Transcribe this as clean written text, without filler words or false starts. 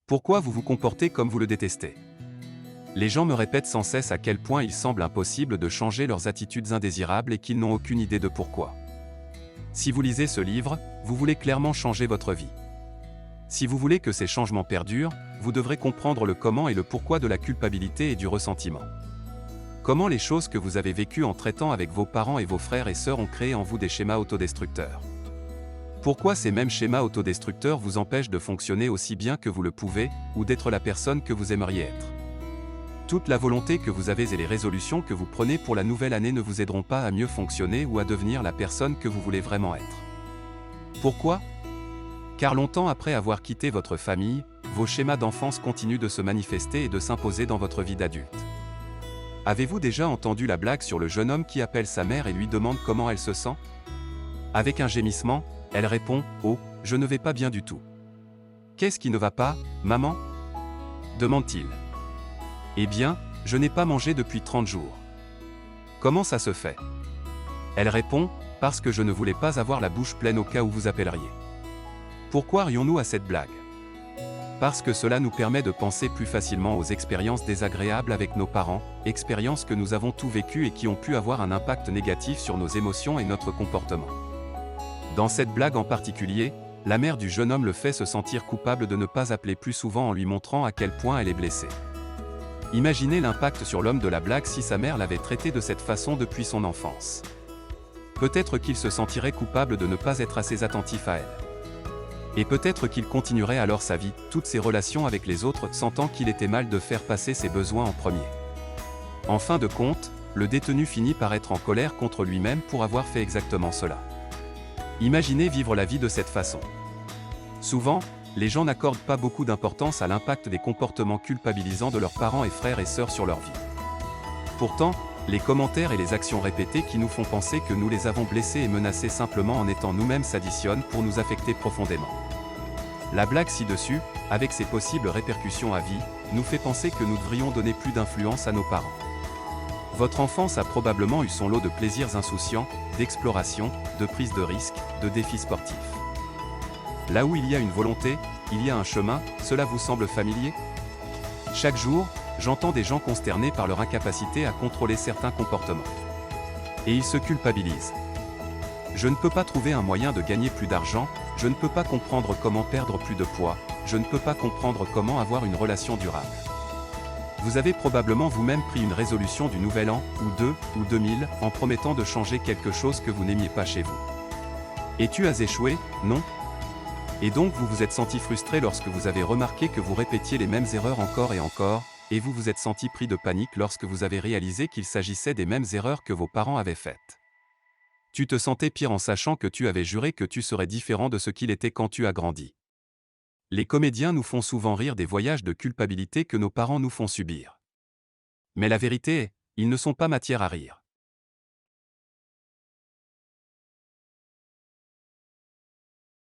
Pourquoi vous vous comportez comme vous le détestez? Les gens me répètent sans cesse à quel point il semble impossible de changer leurs attitudes indésirables et qu'ils n'ont aucune idée de pourquoi. Si vous lisez ce livre, vous voulez clairement changer votre vie. Si vous voulez que ces changements perdurent, vous devrez comprendre le comment et le pourquoi de la culpabilité et du ressentiment. Comment les choses que vous avez vécues en traitant avec vos parents et vos frères et sœurs ont créé en vous des schémas autodestructeurs. Pourquoi ces mêmes schémas autodestructeurs vous empêchent de fonctionner aussi bien que vous le pouvez, ou d'être la personne que vous aimeriez être. Toute la volonté que vous avez et les résolutions que vous prenez pour la nouvelle année ne vous aideront pas à mieux fonctionner ou à devenir la personne que vous voulez vraiment être. Pourquoi? Car longtemps après avoir quitté votre famille, vos schémas d'enfance continuent de se manifester et de s'imposer dans votre vie d'adulte. Avez-vous déjà entendu la blague sur le jeune homme qui appelle sa mère et lui demande comment elle se sent? Avec un gémissement, elle répond « Oh, je ne vais pas bien du tout. »« Qu'est-ce qui ne va pas, maman ?» demande-t-il. « Eh bien, je n'ai pas mangé depuis 30 jours. »« Comment ça se fait ?» Elle répond « Parce que je ne voulais pas avoir la bouche pleine au cas où vous appelleriez. » Pourquoi rions-nous à cette blague? Parce que cela nous permet de penser plus facilement aux expériences désagréables avec nos parents, expériences que nous avons tous vécues et qui ont pu avoir un impact négatif sur nos émotions et notre comportement. Dans cette blague en particulier, la mère du jeune homme le fait se sentir coupable de ne pas appeler plus souvent en lui montrant à quel point elle est blessée. Imaginez l'impact sur l'homme de la blague si sa mère l'avait traité de cette façon depuis son enfance. Peut-être qu'il se sentirait coupable de ne pas être assez attentif à elle. Et peut-être qu'il continuerait alors sa vie, toutes ses relations avec les autres, sentant qu'il était mal de faire passer ses besoins en premier. En fin de compte, le détenu finit par être en colère contre lui-même pour avoir fait exactement cela. Imaginez vivre la vie de cette façon. Souvent, les gens n'accordent pas beaucoup d'importance à l'impact des comportements culpabilisants de leurs parents et frères et sœurs sur leur vie. Pourtant, les commentaires et les actions répétées qui nous font penser que nous les avons blessés et menacés simplement en étant nous-mêmes s'additionnent pour nous affecter profondément. La blague ci-dessus, avec ses possibles répercussions à vie, nous fait penser que nous devrions donner plus d'influence à nos parents. Votre enfance a probablement eu son lot de plaisirs insouciants, d'exploration, de prise de risques, de défis sportifs. Là où il y a une volonté, il y a un chemin, cela vous semble familier? Chaque jour, j'entends des gens consternés par leur incapacité à contrôler certains comportements. Et ils se culpabilisent. Je ne peux pas trouver un moyen de gagner plus d'argent, je ne peux pas comprendre comment perdre plus de poids, je ne peux pas comprendre comment avoir une relation durable. Vous avez probablement vous-même pris une résolution du nouvel an, ou 2, ou 2000, en promettant de changer quelque chose que vous n'aimiez pas chez vous. Et tu as échoué, non? Et donc vous vous êtes senti frustré lorsque vous avez remarqué que vous répétiez les mêmes erreurs encore et encore, et vous vous êtes senti pris de panique lorsque vous avez réalisé qu'il s'agissait des mêmes erreurs que vos parents avaient faites. Tu te sentais pire en sachant que tu avais juré que tu serais différent de ce qu'il était quand tu as grandi. Les comédiens nous font souvent rire des voyages de culpabilité que nos parents nous font subir. Mais la vérité est, ils ne sont pas matière à rire.